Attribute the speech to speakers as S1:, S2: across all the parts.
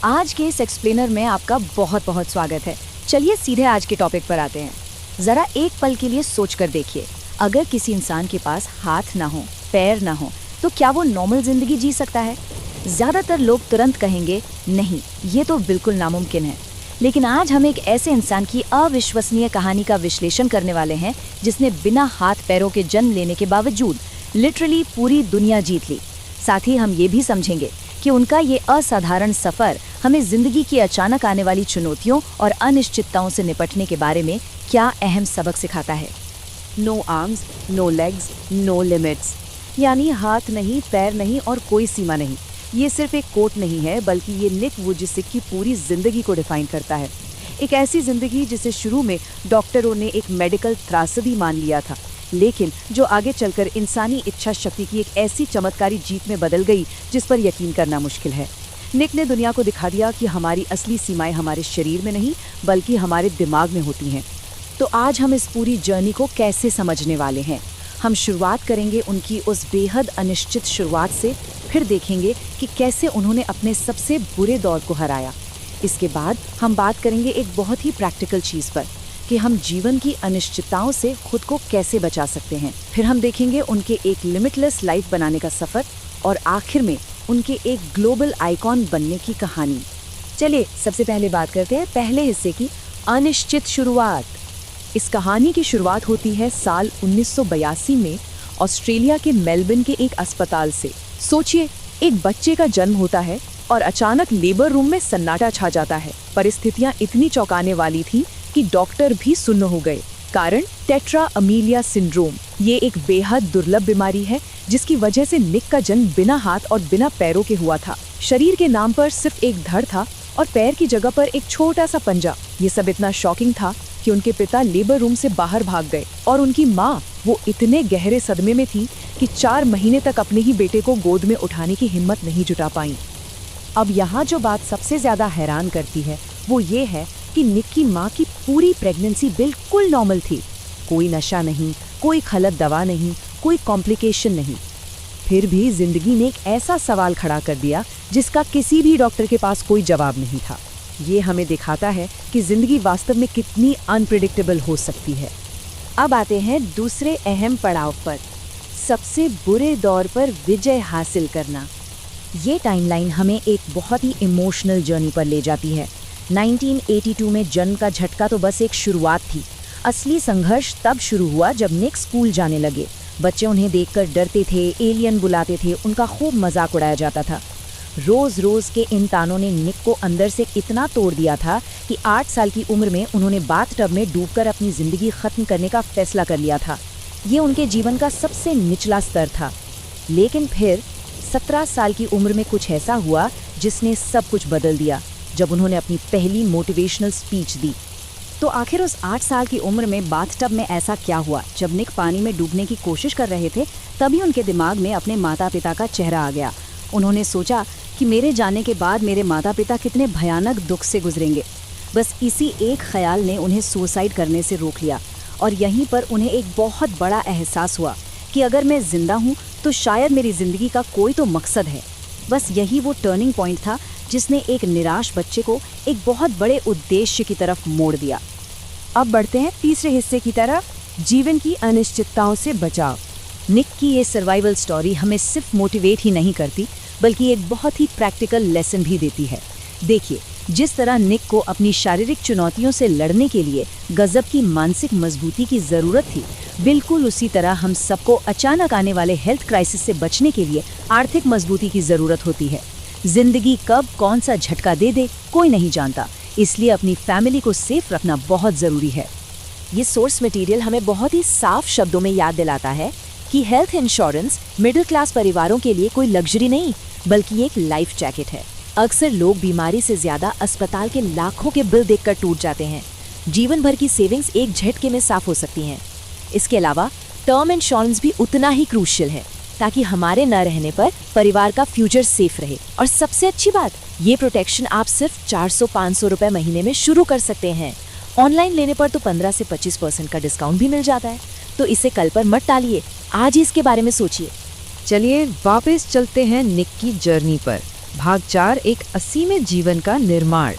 S1: आज के इस एक्सप्लेनर में आपका बहुत बहुत स्वागत है। चलिए सीधे आज के टॉपिक पर आते हैं। जरा एक पल के लिए सोच कर देखिए, अगर किसी इंसान के पास हाथ ना हो, पैर ना हो, तो क्या वो नॉर्मल जिंदगी जी सकता है? ज्यादातर लोग तुरंत कहेंगे नहीं, ये तो बिल्कुल नामुमकिन है। लेकिन आज हम एक ऐसे इंसान की अविश्वसनीय कहानी का विश्लेषण करने वाले हैं जिसने बिना हाथ पैरों के जन्म लेने के बावजूद लिटरली पूरी दुनिया जीत ली। साथ ही हम ये भी समझेंगे कि उनका ये असाधारण सफर हमें जिंदगी की अचानक आने वाली चुनौतियों और अनिश्चितताओं से निपटने के बारे में क्या अहम सबक सिखाता है।
S2: No arms, no legs, no limits, यानी हाथ नहीं, पैर नहीं और कोई सीमा नहीं। ये सिर्फ एक कोट नहीं है, बल्कि ये निक वुजिसिक की पूरी जिंदगी को डिफाइन करता है। एक ऐसी जिंदगी जिसे शुरू में डॉक्टरों ने एक मेडिकल त्रासदी मान लिया था, लेकिन जो आगे चलकर इंसानी इच्छा शक्ति की एक ऐसी चमत्कारी जीत में बदल गई जिस पर यकीन करना मुश्किल है। निक ने दुनिया को दिखा दिया कि हमारी असली सीमाएं हमारे शरीर में नहीं बल्कि हमारे दिमाग में होती हैं। तो आज हम इस पूरी जर्नी को कैसे समझने वाले हैं। हम शुरुआत करेंगे उनकी उस बेहद अनिश्चित शुरुआत से, फिर देखेंगे कि कैसे उन्होंने अपने सबसे बुरे दौर को हराया। इसके बाद हम बात करेंगे एक बहुत ही प्रैक्टिकल चीज़ पर कि हम जीवन की अनिश्चितताओं से खुद को कैसे बचा सकते हैं। फिर हम देखेंगे उनके एक लिमिटलेस लाइफ बनाने का सफ़र और आखिर में उनके एक ग्लोबल आइकॉन बनने की कहानी। चलिए सबसे पहले बात करते हैं पहले हिस्से की, अनिश्चित शुरुआत। इस कहानी की शुरुआत होती है साल 1982 में ऑस्ट्रेलिया के मेलबर्न के एक अस्पताल से। सोचिए, एक बच्चे का जन्म होता है और अचानक लेबर रूम में सन्नाटा छा जाता है। परिस्थितियां इतनी चौंकाने वाली थी कि डॉक्टर भी सुन्न हो गए। कारण टेट्रा अमीलिया सिंड्रोम। ये एक बेहद दुर्लभ बीमारी है जिसकी वजह से निक का जन्म बिना हाथ और बिना पैरों के हुआ था। शरीर के नाम पर सिर्फ एक धड़ था और पैर की जगह पर एक छोटा सा पंजा। ये सब इतना शॉकिंग था कि उनके पिता लेबर रूम से बाहर भाग गए और उनकी माँ वो इतने गहरे सदमे में थी कि 4 महीने तक अपने ही बेटे को गोद में उठाने की हिम्मत नहीं जुटा पाई। अब यहाँ जो बात सबसे ज्यादा हैरान करती है वो ये है कि निक की माँ की पूरी प्रेगनेंसी बिल्कुल नॉर्मल थी। कोई नशा नहीं, कोई गलत दवा नहीं, कोई कॉम्प्लिकेशन नहीं। फिर भी जिंदगी ने एक ऐसा सवाल खड़ा कर दिया जिसका किसी भी डॉक्टर के पास कोई जवाब नहीं था। ये हमें दिखाता है कि जिंदगी वास्तव में कितनी अनप्रिडिक्टेबल हो सकती है। अब आते हैं दूसरे अहम पड़ाव पर, सबसे बुरे दौर पर विजय हासिल करना। ये टाइमलाइन हमें एक बहुत ही इमोशनल जर्नी पर ले जाती है। 1982 में जन्म का झटका तो बस एक शुरुआत थी। असली संघर्ष तब शुरू हुआ जब निक स्कूल जाने लगे। बच्चे उन्हें देखकर डरते थे, एलियन बुलाते थे, उनका खूब मजाक उड़ाया जाता था। रोज रोज के इन तानों ने निक को अंदर से इतना तोड़ दिया था कि 8 साल की उम्र में उन्होंने बाथटब में डूबकर अपनी जिंदगी खत्म करने का फैसला कर लिया था। ये उनके जीवन का सबसे निचला स्तर था। लेकिन फिर 17 साल की उम्र में कुछ ऐसा हुआ जिसने सब कुछ बदल दिया, जब उन्होंने अपनी पहली मोटिवेशनल स्पीच दी। तो आखिर उस 8 साल की उम्र में बाथटब में ऐसा क्या हुआ? जब निक पानी में डूबने की कोशिश कर रहे थे तभी उनके दिमाग में अपने माता पिता का चेहरा आ गया। उन्होंने सोचा कि मेरे जाने के बाद मेरे माता पिता कितने भयानक दुख से गुजरेंगे। बस इसी एक ख्याल ने उन्हें सुसाइड करने से रोक लिया। और यहीं पर उन्हें एक बहुत बड़ा एहसास हुआ कि अगर मैं जिंदा हूँ तो शायद मेरी जिंदगी का कोई तो मकसद है। बस यही वो टर्निंग पॉइंट था जिसने एक निराश बच्चे को एक बहुत बड़े उद्देश्य की तरफ मोड़ दिया। अब बढ़ते हैं तीसरे हिस्से की तरफ, जीवन की अनिश्चितताओं से बचाव। निक की ये सर्वाइवल स्टोरी हमें सिर्फ मोटिवेट ही नहीं करती बल्कि एक बहुत ही प्रैक्टिकल लेसन भी देती है। देखिए, जिस तरह निक को अपनी शारीरिक चुनौतियों से लड़ने के लिए गजब की मानसिक मजबूती की ज़रूरत थी, बिल्कुल उसी तरह हम सबको अचानक आने वाले हेल्थ क्राइसिस से बचने के लिए आर्थिक मजबूती की ज़रूरत होती है। जिंदगी कब कौन सा झटका दे दे कोई नहीं जानता, इसलिए अपनी फैमिली को सेफ रखना बहुत ज़रूरी है। ये सोर्स मटेरियल हमें बहुत ही साफ शब्दों में याद दिलाता है कि हेल्थ इंश्योरेंस मिडिल क्लास परिवारों के लिए कोई लग्जरी नहीं बल्कि एक लाइफ जैकेट है। अक्सर लोग बीमारी से ज्यादा अस्पताल के लाखों के बिल देखकर टूट जाते हैं। जीवन भर की सेविंग्स एक झटके में साफ हो सकती हैं। इसके अलावा टर्म इंश्योरेंस भी उतना ही क्रूशियल है ताकि हमारे न रहने पर परिवार का फ्यूचर सेफ रहे। और सबसे अच्छी बात, ये प्रोटेक्शन आप सिर्फ 400-500 रुपए महीने में शुरू कर सकते हैं। ऑनलाइन लेने पर तो 15 से 25% का डिस्काउंट भी मिल जाता है। तो इसे कल पर मत टालिए, आज ही इसके बारे में सोचिए।
S3: चलिए वापस चलते हैं निक की जर्नी पर।
S2: भाग 4, एक असीमित जीवन का निर्माण।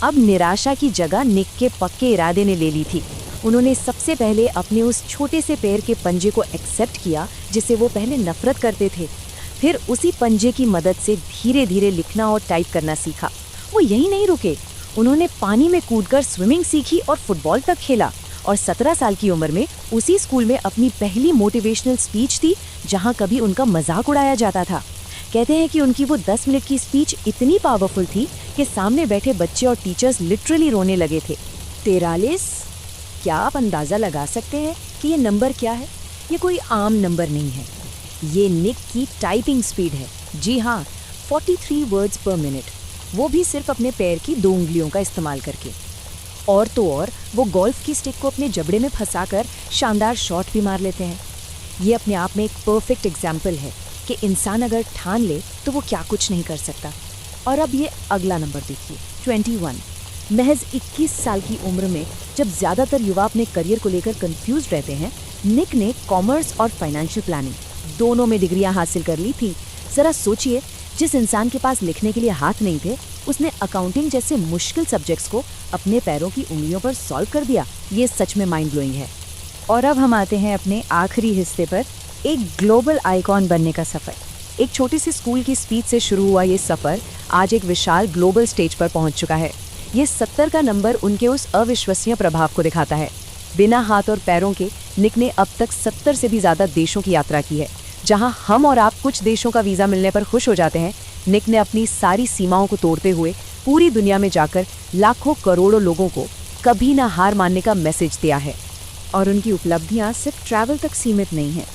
S1: अब निराशा की जगह निक के पक्के इरादे ने ले ली थी। उन्होंने सबसे पहले अपने उस छोटे से पैर के पंजे को एक्सेप्ट किया जिसे वो पहले नफरत करते थे। फिर उसी पंजे की मदद से धीरे धीरे लिखना और टाइप करना सीखा। वो यही नहीं रुके, उन्होंने पानी में कूदकर स्विमिंग सीखी और फुटबॉल तक खेला। और 17 साल की उम्र में उसी स्कूल में अपनी पहली मोटिवेशनल स्पीच दी जहां कभी उनका मजाक उड़ाया जाता था। कहते हैं कि उनकी वो 10 मिनट की स्पीच इतनी पावरफुल थी कि सामने बैठे बच्चे और टीचर्स लिटरली रोने लगे थे। 43। क्या आप अंदाज़ा लगा सकते हैं कि ये नंबर क्या है? ये कोई आम नंबर नहीं है, ये निक की टाइपिंग स्पीड है। जी हाँ, 43 वर्ड्स पर मिनट, वो भी सिर्फ अपने पैर की 2 उंगलियों का इस्तेमाल करके। और तो और वो गोल्फ की स्टिक को अपने जबड़े में फंसाकर शानदार शॉट भी मार लेते हैं। ये अपने आप में एक परफेक्ट एग्जाम्पल है कि इंसान अगर ठान ले तो वो क्या कुछ नहीं कर सकता। और अब ये अगला नंबर देखिए, 21। महज 21 साल की उम्र में जब ज़्यादातर युवा अपने करियर को लेकर कंफ्यूज रहते हैं, निक ने कॉमर्स और फाइनेंशियल प्लानिंग दोनों में डिग्रियां हासिल कर ली थी। ज़रा सोचिए, जिस इंसान के पास लिखने के लिए हाथ नहीं थे, उसने अकाउंटिंग जैसे मुश्किल सब्जेक्ट्स को अपने पैरों की उंगलियों पर सॉल्व कर दिया। ये सच में माइंड ब्लोइंग है। और अब हम आते हैं अपने आखिरी हिस्से पर, एक ग्लोबल आइकॉन बनने का सफ़र। एक छोटी सी स्कूल की स्पीच से शुरू हुआ ये सफ़र आज एक विशाल ग्लोबल स्टेज पर पहुंच चुका है। ये 70 का नंबर उनके उस अविश्वसनीय प्रभाव को दिखाता है। बिना हाथ और पैरों के निक ने अब तक 70 से भी ज़्यादा देशों की यात्रा की है। जहां हम और आप कुछ देशों का वीज़ा मिलने पर खुश हो जाते हैं, निक ने अपनी सारी सीमाओं को तोड़ते हुए पूरी दुनिया में जाकर लाखों करोड़ों लोगों को कभी ना हार मानने का मैसेज दिया है। और उनकी उपलब्धियां सिर्फ ट्रैवल तक सीमित नहीं हैं।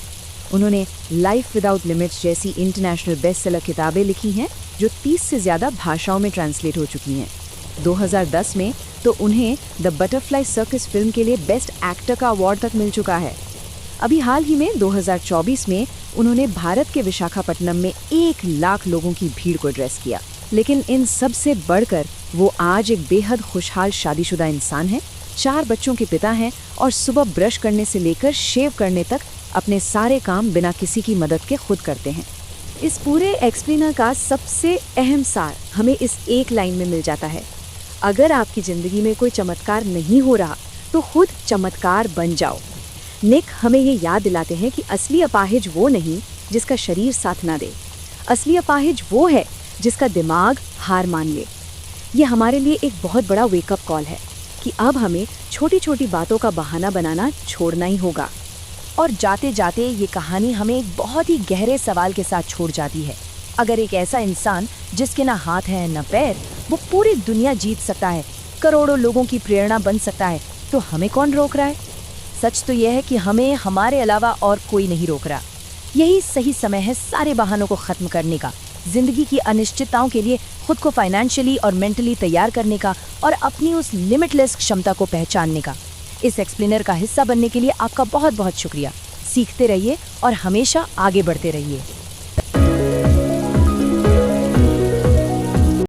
S1: उन्होंने लाइफ विदाउट लिमिट्स जैसी इंटरनेशनल बेस्ट सेलर किताबें लिखी हैं जो 30 से ज़्यादा भाषाओं में ट्रांसलेट हो चुकी हैं। 2010 में तो उन्हें द बटरफ्लाई सर्कस फिल्म के लिए बेस्ट एक्टर का अवार्ड तक मिल चुका है। अभी हाल ही में 2024 में उन्होंने भारत के विशाखापट्टनम में 1 लाख लोगों की भीड़ को एड्रेस किया। लेकिन इन सब से बढ़कर वो आज एक बेहद खुशहाल शादीशुदा इंसान हैं, 4 बच्चों के पिता हैं और सुबह ब्रश करने से लेकर शेव करने तक अपने सारे काम बिना किसी की मदद के खुद करते हैं। इस पूरे एक्सप्लेनर का सबसे अहम सार हमें इस एक लाइन में मिल जाता है, अगर आपकी ज़िंदगी में कोई चमत्कार नहीं हो रहा तो खुद चमत्कार बन जाओ। निक हमें ये याद दिलाते हैं कि असली अपाहिज वो नहीं जिसका शरीर साथ ना दे, असली अपाहिज वो है जिसका दिमाग हार मान ले। ये हमारे लिए एक बहुत बड़ा वेकअप कॉल है कि अब हमें छोटी छोटी बातों का बहाना बनाना छोड़ना ही होगा। और जाते जाते ये कहानी हमें एक बहुत ही गहरे सवाल के साथ छोड़ जाती है। अगर एक ऐसा इंसान जिसके ना हाथ है ना पैर, वो पूरी दुनिया जीत सकता है, करोड़ों लोगों की प्रेरणा बन सकता है, तो हमें कौन रोक रहा है? सच तो यह है कि हमें हमारे अलावा और कोई नहीं रोक रहा। यही सही समय है सारे बहानों को ख़त्म करने का, जिंदगी की अनिश्चितताओं के लिए खुद को फाइनेंशियली और मेंटली तैयार करने का और अपनी उस लिमिटलेस क्षमता को पहचानने का। इस एक्सप्लेनर का हिस्सा बनने के लिए आपका बहुत बहुत शुक्रिया। सीखते रहिए और हमेशा आगे बढ़ते रहिए।